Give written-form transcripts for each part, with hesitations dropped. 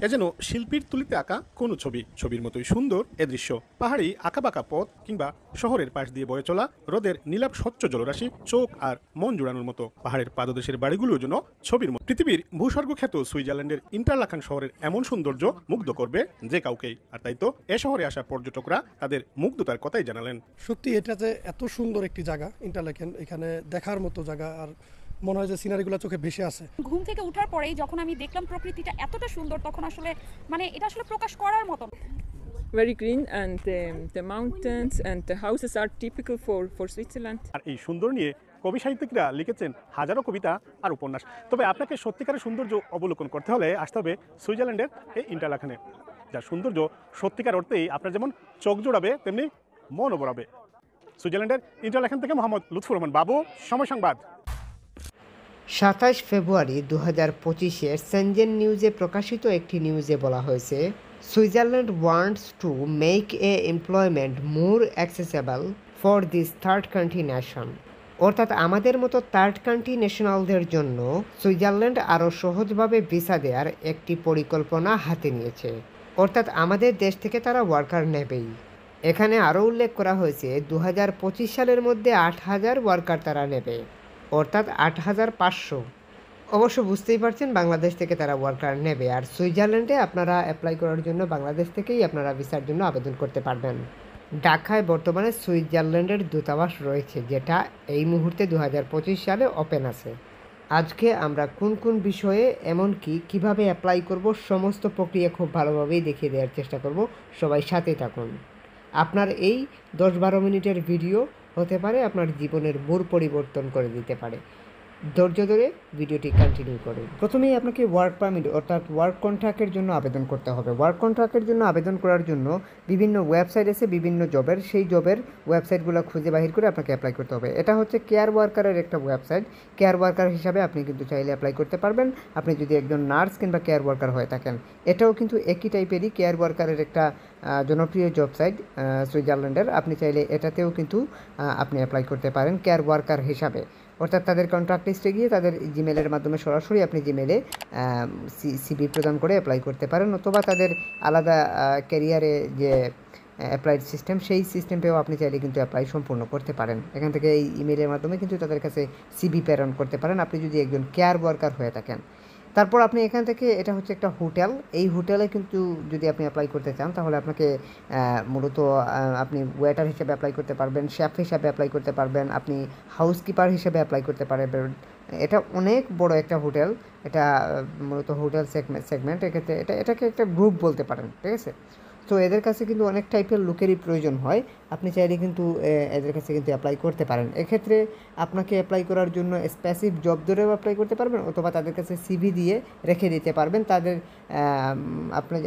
এ যেন শিল্পীর তুলিতে আঁকা কোনো ছবি, ছবির মতোই সুন্দর এ দৃশ্য। পাহাড়ি আঁকাবাঁকা পথ কিংবা শহরের পাশ দিয়ে বয়ে চলা হ্রদের নীলাভ স্বচ্ছ জলরাশি চোখ আর মন জুড়ানোর মতো। পাহাড়ের পাদদেশের বাড়িগুলো যেন ছবির মতো। পৃথিবীর ভূস্বর্গ খ্যাত সুইজারল্যান্ডের ইন্টারলাখান শহরের এমন সৌন্দর্য মুগ্ধ করবে যে কাউকেই। আর তাই তো এ শহরে আসা পর্যটকরা তাদের মুগ্ধতার কথাই জানালেন। সত্যি এটাতে এত সুন্দর একটি জায়গা ইন্টারলাকেন, এখানে দেখার মতো জায়গা, আর মনে হয় যে সিনারিগুলো চোখে ভেসে আসে। ঘুম থেকে ওঠার পরেই যখন আমি দেখলাম প্রকৃতিটা এতটা সুন্দর, তখন আসলে এটা আসলে প্রকাশ করার মতো। Very green, and the mountains and the houses are typical for Switzerland. আর এই সুন্দর নিয়ে কবি সাহিত্যিকরা লিখেছেন হাজারো কবিতা আর উপন্যাস। তবে আপনাকে সত্যিকারের সৌন্দর্য অবলোকন করতে হলে আসতে হবে সুইজারল্যান্ডের এই ইন্টারলাখানে, যার সৌন্দর্য সত্যিকার অর্থেই আপনার যেমন চোখ জোড়াবে তেমনি মনও ভরাবে। সুইজারল্যান্ডের ইন্টারলাখান থেকে মোহাম্মদ লুৎফুর রহমান বাবু, সময় সংবাদ। ২৭ ফেব্রুয়ারি ২০২৫-এর সেনজেন নিউজে প্রকাশিত একটি নিউজে বলা হয়েছে, Switzerland wants to make a employment more accessible for this third country nation. অর্থাৎ আমাদের মতো থার্ড কান্ট্রি ন্যাশনালদের জন্য সুইজারল্যান্ড আরও সহজভাবে ভিসা দেওয়ার একটি পরিকল্পনা হাতে নিয়েছে। অর্থাৎ আমাদের দেশ থেকে তারা ওয়ার্কার নেবেই। এখানে আরও উল্লেখ করা হয়েছে ২০২৫ সালের মধ্যে ৮,০০০ ওয়ার্কার তারা নেবে, অর্থাৎ ৮,৫০০। অবশ্য বুঝতেই পারছেন বাংলাদেশ থেকে তারা ওয়ার্কার নেবে। আর সুইজারল্যান্ডে আপনারা অ্যাপ্লাই করার জন্য বাংলাদেশ থেকেই আপনারা ভিসার জন্য আবেদন করতে পারবেন। ঢাকায় বর্তমানে সুইজারল্যান্ডের দূতাবাস রয়েছে, যেটা এই মুহূর্তে ২০২৫ সালে ওপেন আছে। আজকে আমরা কোন কোন বিষয়ে, এমনকি কিভাবে অ্যাপ্লাই করব, সমস্ত প্রক্রিয়া খুব ভালোভাবেই দেখিয়ে দেওয়ার চেষ্টা করব। সবাই সাথে থাকুন। আপনার এই ১০-১২ মিনিটের ভিডিও হতে পারে আপনার জীবনের মূল পরিবর্তন করে দিতে পারে। ধৈর্য ধরে ভিডিওটি কন্টিনিউ করুন। প্রথমেই আপনাকে ওয়ার্ক পারমিট অর্থাৎ ওয়ার্ক কন্ট্রাক্টের জন্য আবেদন করতে হবে। ওয়ার্ক কন্ট্রাক্টের জন্য আবেদন করার জন্য বিভিন্ন ওয়েবসাইট আছে, বিভিন্ন জবের, সেই জবের ওয়েবসাইটগুলো খুঁজে বাহির করে আপনাকে অ্যাপ্লাই করতে হবে। এটা হচ্ছে কেয়ার ওয়ার্কারের একটা ওয়েবসাইট। কেয়ার ওয়ার্কার হিসাবে আপনি কিন্তু চাইলে অ্যাপ্লাই করতে পারবেন, আপনি যদি একজন নার্স কিংবা কেয়ার ওয়ার্কার হয়ে থাকেন। এটাও কিন্তু একই টাইপেরই কেয়ার ওয়ার্কারের একটা জনপ্রিয় জব সাইট সুইজারল্যান্ডের। আপনি চাইলে এটাতেও কিন্তু আপনি অ্যাপ্লাই করতে পারেন কেয়ার ওয়ার্কার হিসাবে। অর্থাৎ তাদের কন্ট্রাক্ট লিস্টে গিয়ে তাদের জিমেলের মাধ্যমে সরাসরি আপনি জিমেলে সিভি প্রদান করে অ্যাপ্লাই করতে পারেন, অথবা তাদের আলাদা ক্যারিয়ারে যে অ্যাপ্লাইড সিস্টেম, সেই সিস্টেমটাও আপনি চাইলে কিন্তু অ্যাপ্লাই সম্পূর্ণ করতে পারেন। এখান থেকে এই ইমেলের মাধ্যমে কিন্তু তাদের কাছে সিভি প্রেরণ করতে পারেন আপনি যদি একজন কেয়ার ওয়ার্কার হয়ে থাকেন। তারপর আপনি এখান থেকে, এটা হচ্ছে একটা হোটেল, এই হোটেলে কিন্তু যদি আপনি অ্যাপ্লাই করতে চান তাহলে আপনাকে মূলত আপনি ওয়েটার হিসেবে অ্যাপ্লাই করতে পারবেন, শেফ হিসাবে অ্যাপ্লাই করতে পারবেন, আপনি হাউসকিপার হিসেবে অ্যাপ্লাই করতে পারবেন। এটা অনেক বড় একটা হোটেল, এটা মূলত হোটেল সেগমেন্ট। এক্ষেত্রে এটাকে একটা গ্রুপ বলতে পারেন, ঠিক আছে। তো এদের কাছে কিন্তু অনেক টাইপের লোকেরই প্রয়োজন হয়, আপনি চাইলে কিন্তু এদের কাছে কিন্তু অ্যাপ্লাই করতে পারেন। এক্ষেত্রে আপনাকে অ্যাপ্লাই করার জন্য স্পেসিফিক জব ধরেও অ্যাপ্লাই করতে পারবেন, অথবা তাদের কাছে সিভি দিয়ে রেখে দিতে পারবেন। তাদের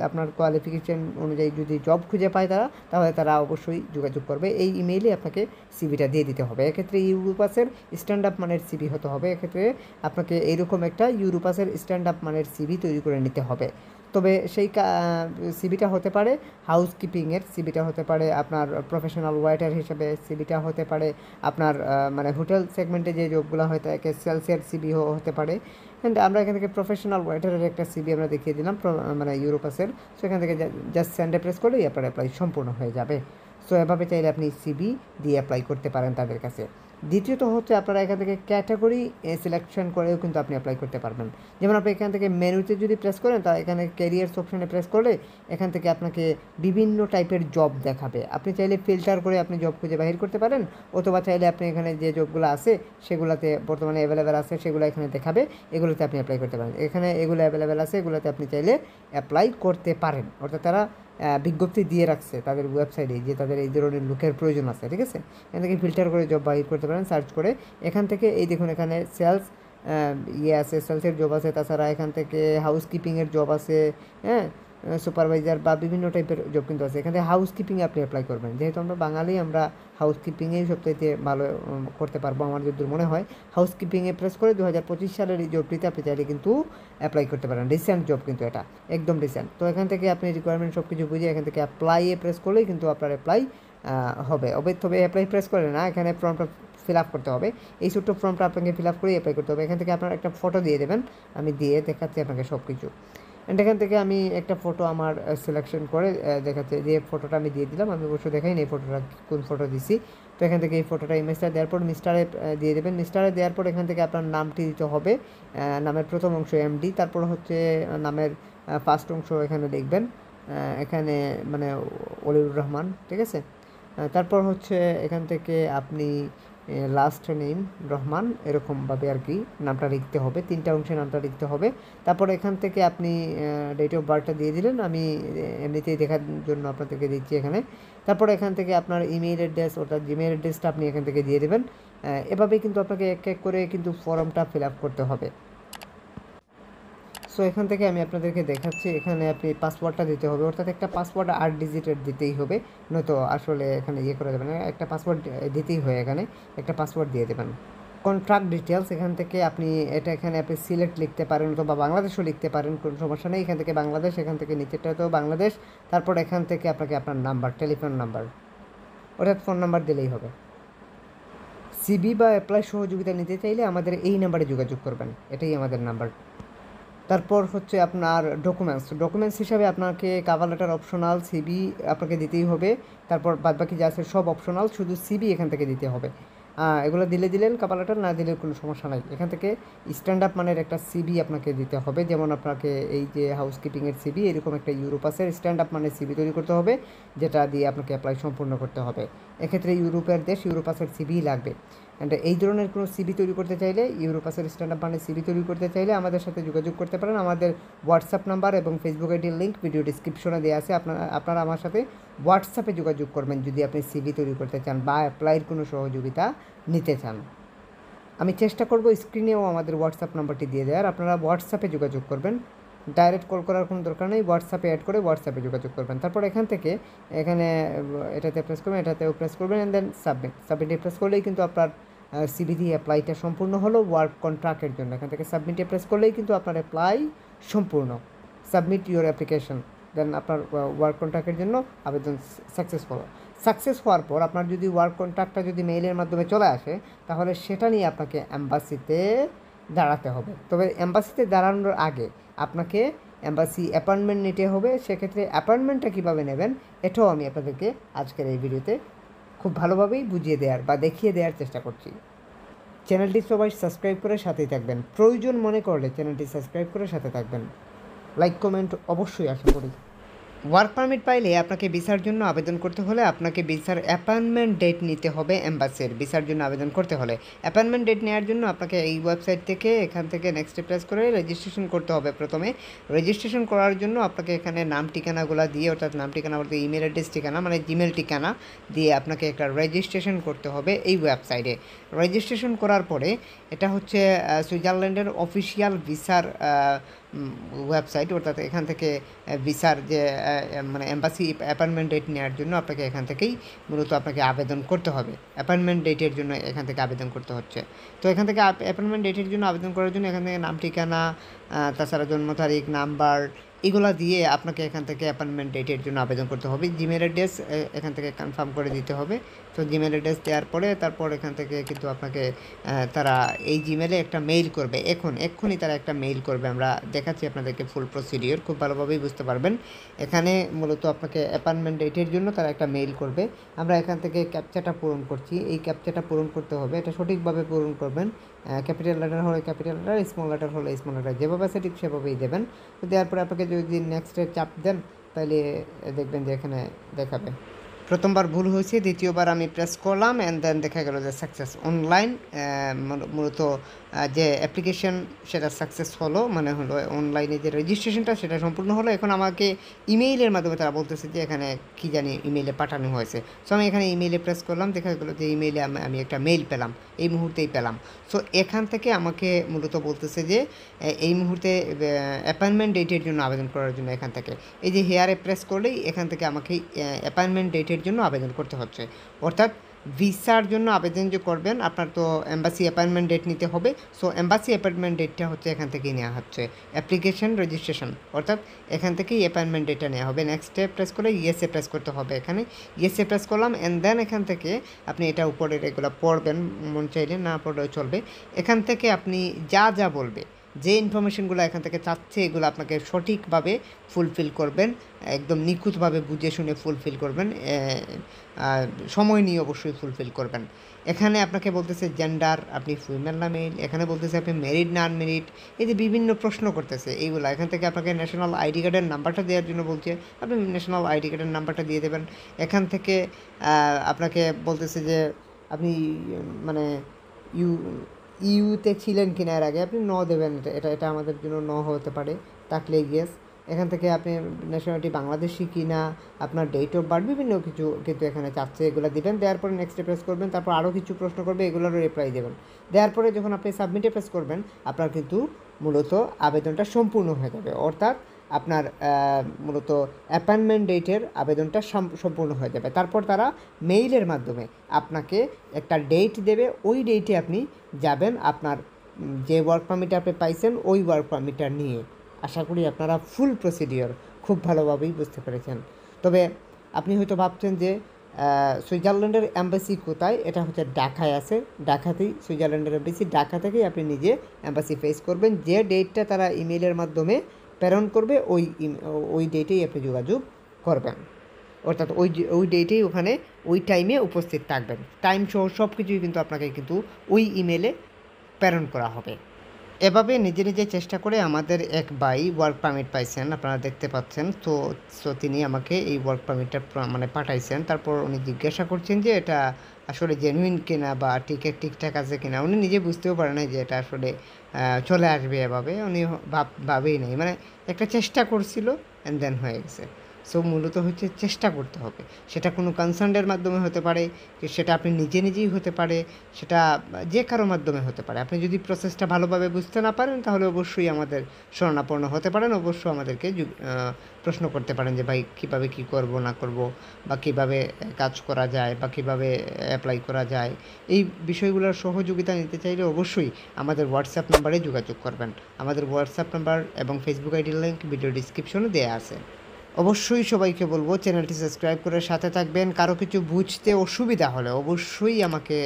আপনার কোয়ালিফিকেশন অনুযায়ী যদি জব খুঁজে পায় তাহলে তারা অবশ্যই যোগাযোগ করবে। এই ইমেইলে আপনাকে সিভিটা দিয়ে দিতে হবে। এক্ষেত্রে ইউরোপাসের স্ট্যান্ড আপ মানের সিভি হতে হবে। এক্ষেত্রে আপনাকে এইরকম একটা ইউরোপাসের স্ট্যান্ড আপ মানের সিভি তৈরি করে নিতে হবে। তবে সেই সিভিটা হতে পারে হাউসকিপিংয়ের, সিভিটা হতে পারে আপনার প্রফেশনাল ওয়েটার হিসেবে, সিভিটা হতে পারে আপনার মানে হোটেল সেগমেন্টে যে জবগুলো হয়ে থাকে সেলসের সিভিও হতে পারে। অ্যান্ড আমরা এখান থেকে প্রফেশনাল ওয়েটারের একটা সিভি আমরা দেখিয়ে দিলাম, মানে ইউরোপাসের। সো এখান থেকে জাস্ট সেন্ডে প্রেস করলেই আপনার অ্যাপ্লাই সম্পূর্ণ হয়ে যাবে। সো এভাবে চাইলে আপনি সিভি দিয়ে অ্যাপ্লাই করতে পারেন তাদের কাছে। দ্বিতীয়ত হচ্ছে আপনারা এখান থেকে ক্যাটাগরি সিলেকশন করেও কিন্তু আপনি অ্যাপ্লাই করতে পারবেন। যেমন আপনি এখান থেকে মেনুতে যদি প্রেস করেন, তা এখানে ক্যারিয়ার্স অপশনে প্রেস করলে এখান থেকে আপনাকে বিভিন্ন টাইপের জব দেখাবে। আপনি চাইলে ফিল্টার করে আপনি জব খুঁজে বাহির করতে পারেন, অথবা চাইলে আপনি এখানে যে জবগুলো আছে সেগুলোতে বর্তমানে অ্যাভেলেবেল আছে সেগুলো এখানে দেখাবে, এগুলোতে আপনি অ্যাপ্লাই করতে পারেন। এখানে এগুলো অ্যাভেলেবেল আছে, এগুলোতে আপনি চাইলে অ্যাপ্লাই করতে পারেন। অর্থাৎ তারা বিজ্ঞপ্তি দিয়ে রাখছে তাদের ওয়েবসাইটে যে তাদের এই ধরনের লোকের প্রয়োজন আছে, ঠিক আছে। এখান থেকে ফিল্টার করে জব বাহির করতে পারেন সার্চ করে। এখান থেকে এই দেখুন এখানে সেলস আছে, সেলসের জব আছে, তাছাড়া এখান থেকে হাউসকিপিংয়ের জব আছে, হ্যাঁ, সুপারভাইজার বা বিভিন্ন টাইপের জব কিন্তু আছে। এখানে হাউসকিপিংয়ে আপনি অ্যাপ্লাই করবেন। যেহেতু আমরা বাঙালি, আমরা হাউসকিপিংয়েই সবচাইতে ভালো করতে পারবো আমার যদি মনে হয়। হাউসকিপিংয়ে প্রেস করে ২০২৫ সালের এই জবটিতে আপনি চাইলে কিন্তু অ্যাপ্লাই করতে পারেন। রিসেন্ট জব কিন্তু এটা একদম রিসেন্ট। তো এখান থেকে আপনি রিকোয়ারমেন্ট সব কিছু বুঝে এখান থেকে অ্যাপ্লাইয়ে প্রেস করলেই কিন্তু আপনার অ্যাপ্লাই হবে। তবে অ্যাপ্লাই প্রেস করে না, এখানে ফর্মটা ফিল আপ করতে হবে। এই ছোট্ট ফর্মটা আপনাকে ফিল আপ করেই অ্যাপ্লাই করতে হবে। এখান থেকে আপনার একটা ফটো দিয়ে দেবেন, আমি দিয়ে দেখাচ্ছি আপনাকে সব কিছু। অ্যান্ড এখান থেকে আমি একটা ফটো আমার সিলেকশন করে দেখাচ্ছে যে ফটোটা আমি দিয়ে দিলাম, আমি অবশ্য দেখাই এই ফটোটা কোন ফটো দিছি। তো এখান থেকে এই ফটোটা ইমেজটা দেওয়ার পর মিস্টারে দিয়ে দেবেন। মিস্টারে দেওয়ার পর এখান থেকে আপনার নামটি দিতে হবে, নামের প্রথম অংশ এমডি, তারপর হচ্ছে নামের ফার্স্ট অংশ এখানে লিখবেন, এখানে মানে অলিউর রহমান, ঠিক আছে। তারপর হচ্ছে এখান থেকে আপনি লাস্ট নেম রহমান এরকমভাবে আর কি নামটা লিখতে হবে, 3টা অংশে নামটা লিখতে হবে। তারপর এখান থেকে আপনি ডেট অফ বার্থটা দিয়ে দিলেন, আমি এমনিতেই দেখার জন্য আপনাদেরকে দিচ্ছি এখানে। তারপর এখান থেকে আপনার ইমেইল অ্যাড্রেস অর্থাৎ জিমেইল অ্যাড্রেসটা আপনি এখান থেকে দিয়ে দেবেন। এভাবেই কিন্তু আপনাকে এক এক করে কিন্তু ফর্মটা ফিল আপ করতে হবে। সো এখান থেকে আমি আপনাদেরকে দেখাচ্ছি, এখানে আপনি পাসওয়ার্ডটা দিতে হবে, অর্থাৎ একটা পাসওয়ার্ড 8 ডিজিটের দিতেই হবে, নয়তো আসলে এখানে ইয়ে করা যাবে না, একটা পাসওয়ার্ড দিতেই হয়, এখানে একটা পাসওয়ার্ড দিয়ে দেবেন। কন্ট্রাক্ট ডিটেলস এখান থেকে আপনি এটা এখানে আপনি সিলেক্ট লিখতে পারেন অথবা বাংলাদেশও লিখতে পারেন, কোনো সমস্যা নেই। এখান থেকে বাংলাদেশ, এখান থেকে নিচেরটাতেও বাংলাদেশ, তারপর এখান থেকে আপনাকে আপনার নাম্বার, টেলিফোন নাম্বার অর্থাৎ ফোন নাম্বার দিলেই হবে। সিবি বা অ্যাপ্লাই সহযোগিতা নিতে চাইলে আমাদের এই নাম্বারে যোগাযোগ করবেন, এটাই আমাদের নাম্বার। তারপর হচ্ছে আপনার ডকুমেন্টস হিসাবে আপনাকে কাভার লেটার অপশনাল, সিবি আপনাকে দিতেই হবে। তারপর বাদবাকি যা আছে সব অপশনাল, শুধু সিবি এখান থেকে দিতে হবে। এগুলো দিলেন, কাভার লেটার না দিলে কোনো সমস্যা নাই। এখান থেকে স্ট্যান্ড আপ মানের একটা সিবি আপনাকে দিতে হবে, যেমন আপনাকে এই যে হাউসকিপিংয়ের সিবি, এরকম একটা ইউরোপাসের স্ট্যান্ড আপ মানের সিবি তৈরি করতে হবে, যেটা দিয়ে আপনাকে অ্যাপ্লাই সম্পূর্ণ করতে হবে। এক্ষেত্রে ইউরোপের দেশ, ইউরোপাসের সিবি লাগবে। অ্যান্ড এই ধরনের কোনো সিবি তৈরি করতে চাইলে, ইউরোপাসের স্ট্যান্ড আপ মানের সিবি তৈরি করতে চাইলে আমাদের সাথে যোগাযোগ করতে পারেন। আমাদের হোয়াটসঅ্যাপ নাম্বার এবং ফেসবুক আইডির লিঙ্ক ভিডিও ডিসক্রিপশনে দেওয়া আছে, আপনারা আমার সাথে হোয়াটসঅ্যাপে যোগাযোগ করবেন যদি আপনি সিবি তৈরি করতে চান বা অ্যাপ্লাইয়ের কোনো সহযোগিতা নিতে চান। আমি চেষ্টা করব স্ক্রিনেও আমাদের হোয়াটসঅ্যাপ নাম্বারটি দিয়ে দেওয়ার, আপনারা হোয়াটসঅ্যাপে যোগাযোগ করবেন, ডাইরেক্ট কল করার কোনো দরকার নেই, হোয়াটসঅ্যাপে অ্যাড করে হোয়াটসঅ্যাপে যোগাযোগ করবেন। তারপর এখান থেকে এখানে এটাতে প্রেস করবেন, এটাতেও প্রেস করবেন, অ্যান্ড দেন সাবমিটে প্রেস করলেই কিন্তু আপনার সিবি দিয়ে অ্যাপ্লাইটা সম্পূর্ণ হলো ওয়ার্ক কন্ট্রাক্টের জন্য। এখান থেকে সাবমিটে প্রেস করলেই কিন্তু আপনার অ্যাপ্লাই সম্পূর্ণ। সাবমিট ইউর অ্যাপ্লিকেশন, দেন আপনার ওয়ার্ক কন্ট্রাক্টের জন্য আবেদন সাকসেস হওয়ার পর আপনার যদি ওয়ার্ক কন্ট্রাক্টটা যদি মেইলের মাধ্যমে চলে আসে, তাহলে সেটা নিয়ে আপনাকে এম্বাসিতে দাঁড়াতে হবে। তবে এম্বাসিতে দাঁড়ানোর আগে আপনাকে এম্বাসি অ্যাপয়েন্টমেন্ট নিতে হবে। সেক্ষেত্রে অ্যাপয়েন্টমেন্টটা কীভাবে নেবেন এটাও আমি আপনাদেরকে আজকের এই ভিডিওতে খুব ভালোভাবেই বুঝিয়ে দেওয়ার বা দেখিয়ে দেওয়ার চেষ্টা করছি। চ্যানেলটি সবাই সাবস্ক্রাইব করে সাথেই থাকবেন, প্রয়োজন মনে করলে চ্যানেলটি সাবস্ক্রাইব করে সাথে থাকবেন, লাইক কমেন্ট অবশ্যই আশা করি। ওয়ার্ক পারমিট পাইলে আপনাকে ভিসার জন্য আবেদন করতে হলে আপনাকে ভিসার অ্যাপয়েন্টমেন্ট ডেট নিতে হবে। এম্বাসির ভিসার জন্য আবেদন করতে হলে অ্যাপয়েন্টমেন্ট ডেট নেওয়ার জন্য আপনাকে এই ওয়েবসাইট থেকে এখান থেকে নেক্সটে প্রেস করে রেজিস্ট্রেশন করতে হবে। প্রথমে রেজিস্ট্রেশন করার জন্য আপনাকে এখানে নাম ঠিকানাগুলো দিয়ে, অর্থাৎ নাম ঠিকানা বলতে ইমেল অ্যাড্রেস ঠিকানা মানে জিমেল ঠিকানা দিয়ে আপনাকে একটা রেজিস্ট্রেশন করতে হবে এই ওয়েবসাইটে। রেজিস্ট্রেশন করার পরে এটা হচ্ছে সুইজারল্যান্ডের অফিসিয়াল ভিসার ওয়েবসাইট, অর্থাৎ এখান থেকে ভিসার যে মানে এম্বাসি অ্যাপয়েন্টমেন্ট ডেট নেওয়ার জন্য আপনাকে এখান থেকেই মূলত আপনাকে আবেদন করতে হবে। অ্যাপয়েন্টমেন্ট ডেটের জন্য এখান থেকে আবেদন করতে হচ্ছে। তো এখান থেকে অ্যাপয়েন্টমেন্ট ডেটের জন্য আবেদন করার জন্য এখান থেকে নাম ঠিকানা, তাছাড়া জন্ম তারিখ, নাম্বার, এগুলো দিয়ে আপনাকে এখান থেকে অ্যাপয়েন্টমেন্ট ডেটের জন্য আবেদন করতে হবে। জিমেল অ্যাড্রেস এখান থেকে কনফার্ম করে দিতে হবে। তো জিমেল অ্যাড্রেস দেওয়ার পরে তারপর এখান থেকে কিন্তু আপনাকে তারা এই জিমেলে একটা মেইল করবে, এক্ষুনি তারা একটা মেইল করবে। আমরা দেখাচ্ছি আপনাদেরকে ফুল প্রসিডিওর, খুব ভালোভাবেই বুঝতে পারবেন। এখানে মূলত আপনাকে অ্যাপয়েন্টমেন্ট ডেটের জন্য তারা একটা মেইল করবে। আমরা এখান থেকে ক্যাপচাটা পূরণ করছি, এই ক্যাপচাটা পূরণ করতে হবে, এটা সঠিকভাবে পূরণ করবেন। ক্যাপিটাল লেটার হলে ক্যাপিটাল লেটার, স্মল লেটার হলে স্মল লেটার, যেভাবে আছে ঠিক সেভাবেই দেবেন। তো দেওয়ার পরে আপনাকে যদি নেক্সটে চাপ দেন তাহলে দেখবেন যে এখানে দেখাবে প্রথমবার ভুল হয়েছে, দ্বিতীয়বার আমি প্রেস করলাম অ্যান্ড দেন দেখা গেল যে সাকসেস অনলাইন, মূলত যে অ্যাপ্লিকেশন সেটা সাকসেস হলো, মানে হলো অনলাইনে যে রেজিস্ট্রেশনটা সেটা সম্পূর্ণ হলো। এখন আমাকে ইমেইলের মাধ্যমে তারা বলতেছে যে এখানে কী জানি ইমেইলে পাঠানো হয়েছে। সো আমি এখানে ইমেইলে প্রেস করলাম, দেখা গেলো যে ইমেইলে আমি একটা মেইল পেলাম, এই মুহূর্তেই পেলাম। সো এখান থেকে আমাকে মূলত বলতেছে যে এই মুহূর্তে অ্যাপয়েন্টমেন্ট ডেটের জন্য আবেদন করার জন্য এখান থেকে এই যে হেয়ারে প্রেস করলেই এখান থেকে আমাকে অ্যাপয়েন্টমেন্ট ডেটের জন্য আবেদন করতে হচ্ছে। অর্থাৎ ভিসার জন্য আবেদন যে করবেন আপনার তো এম্বাসি অ্যাপয়েন্টমেন্ট ডেট নিতে হবে। সো এম্বাসি অ্যাপয়েন্টমেন্ট ডেটটা হচ্ছে এখান থেকেই নেওয়া হচ্ছে, অ্যাপ্লিকেশন রেজিস্ট্রেশন, অর্থাৎ এখান থেকেই অ্যাপয়েন্টমেন্ট ডেটটা নেওয়া হবে। নেক্সটে প্রেস করে ইয়েসে প্রেস করতে হবে, এখানে ইয়েসে প্রেস করলাম অ্যান্ড দেন এখান থেকে আপনি এটা উপরে এগুলো পড়বেন, মন চাইলে না পড়লেও চলবে। এখান থেকে আপনি যা বলবে যে ইনফরমেশনগুলো এখান থেকে চাচ্ছে এগুলো আপনাকে সঠিকভাবে ফুলফিল করবেন, একদম নিখুঁতভাবে বুঝে শুনে ফুলফিল করবেন, সময় নিয়ে অবশ্যই ফুলফিল করবেন। এখানে আপনাকে বলতেছে জেন্ডার, আপনি ফিমেল না মেল, এখানে বলতেছে আপনি মেরিড না আনমেরিড, এই যে বিভিন্ন প্রশ্ন করতেছে এইগুলো। এখান থেকে আপনাকে ন্যাশনাল আইডি কার্ডের নাম্বারটা দেওয়ার জন্য বলছে, আপনি ন্যাশনাল আইডি কার্ডের নাম্বারটা দিয়ে দেবেন। এখান থেকে আপনাকে বলতেছে যে আপনি মানে ইউতে ছিলেন কিনা এর আগে, আপনি ন দেবেন, এটা আমাদের জন্য ন হতে পারে, থাকলে ইয়েস। এখান থেকে আপনি ন্যাশনালিটি বাংলাদেশি কিনা, আপনার ডেট অফ বার্থ, বিভিন্ন কিছু কিন্তু এখানে চাচ্ছে, এগুলো দিবেন। দেওয়ার পরে নেক্সটে প্রেস করবেন, তারপর আরও কিছু প্রশ্ন করবে, এগুলোরও রিপ্লাই দেবেন। দেওয়ার পরে যখন আপনি সাবমিটে প্রেস করবেন, আপনার কিন্তু মূলত আবেদনটা সম্পূর্ণ হয়ে যাবে, অর্থাৎ আপনার মূলত অ্যাপয়েন্টমেন্ট ডেটের আবেদনটা সম্পূর্ণ হয়ে যাবে। তারপর তারা মেইলের মাধ্যমে আপনাকে একটা ডেট দেবে, ওই ডেটে আপনি যাবেন আপনার যে ওয়ার্ক পারমিটটা আপনি পাইছেন ওই ওয়ার্ক পারমিটটা নিয়ে। আশা করি আপনারা ফুল প্রসিডিওর খুব ভালোভাবেই বুঝতে পেরেছেন। তবে আপনি হয়তো ভাবছেন যে সুইজারল্যান্ডের অ্যাম্বাসি কোথায়, এটা হচ্ছে ঢাকায় আছে, ঢাকাতেই সুইজারল্যান্ডের অ্যাম্বাসি, ঢাকা থেকেই আপনি নিজে অ্যাম্বাসি ফেস করবেন। যে ডেটটা তারা ইমেলের মাধ্যমে প্রেরণ করবে ওই ডেটেই আপনি যোগাযোগ করবেন, অর্থাৎ ওই ডেটেই ওখানে ওই টাইমে উপস্থিত থাকবেন। টাইম সহ সব কিছুই কিন্তু আপনাকে কিন্তু ওই ইমেলে প্রেরণ করা হবে। এভাবে নিজে নিজে চেষ্টা করে আমাদের এক ভাই ওয়ার্ক পারমিট পাইছেন, আপনারা দেখতে পাচ্ছেন। তো তিনি আমাকে এই ওয়ার্ক পারমিটটা মানে পাঠাইছেন। তারপর উনি জিজ্ঞাসা করছেন যে এটা আসলে জেনুইন কিনা বা ঠিকঠাক আছে কিনা। উনি নিজে বুঝতেও পারে না যে এটা আসলে চলে আসবে এভাবে, উনি ভাবেই নাই, মানে একটা চেষ্টা করছিল অ্যান্ড দেন হয়ে গেছে। সো মূলত হচ্ছে চেষ্টা করতে হবে, সেটা কোনো কনসার্নের মাধ্যমে হতে পারে, সেটা আপনি নিজেই হতে পারে, সেটা যে কারো মাধ্যমে হতে পারে। আপনি যদি প্রসেসটা ভালোভাবে বুঝতে না পারেন তাহলে অবশ্যই আমাদের শরণাপন্ন হতে পারেন, অবশ্যই আমাদেরকে প্রশ্ন করতে পারেন যে ভাই কীভাবে কী করব না করব, বা কীভাবে কাজ করা যায়, বা কীভাবে অ্যাপ্লাই করা যায়। এই বিষয়গুলোর সহযোগিতা নিতে চাইলে অবশ্যই আমাদের হোয়াটসঅ্যাপ নাম্বারে যোগাযোগ করবেন। আমাদের হোয়াটসঅ্যাপ নাম্বার এবং ফেসবুক আইডির লিঙ্ক ভিডিও ডিসক্রিপশনে দেওয়া আছে। অবশ্যই সবাইকে বলবো চ্যানেলটি সাবস্ক্রাইব করে সাথে থাকবেন। কারো কিছু বুঝতে অসুবিধা হলে অবশ্যই আমাকে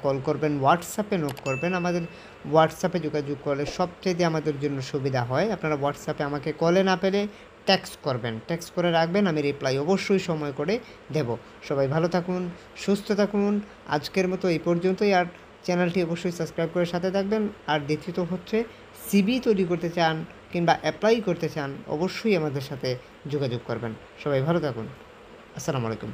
কল করবেন, হোয়াটসঅ্যাপে নক করবেন। আমাদের হোয়াটসঅ্যাপে যোগাযোগ করলে সবচেয়ে আমাদের জন্য সুবিধা হয়। আপনারা হোয়াটসঅ্যাপে আমাকে কলে না পেলে টেক্সট করবেন, টেক্সট করে রাখবেন, আমি রিপ্লাই অবশ্যই সময় করে দেব। সবাই ভালো থাকুন, সুস্থ থাকুন। আজকের মতো এই পর্যন্তই। আর চ্যানেলটি অবশ্যই সাবস্ক্রাইব করে সাথে থাকবেন। আর দ্বিতীয়ত হচ্ছে সিভি তৈরি করতে চান কিংবা অ্যাপ্লাই করতে চান, অবশ্যই আমাদের সাথে যোগাযোগ করবেন। সবাই ভালো থাকুন। আসসালামু আলাইকুম।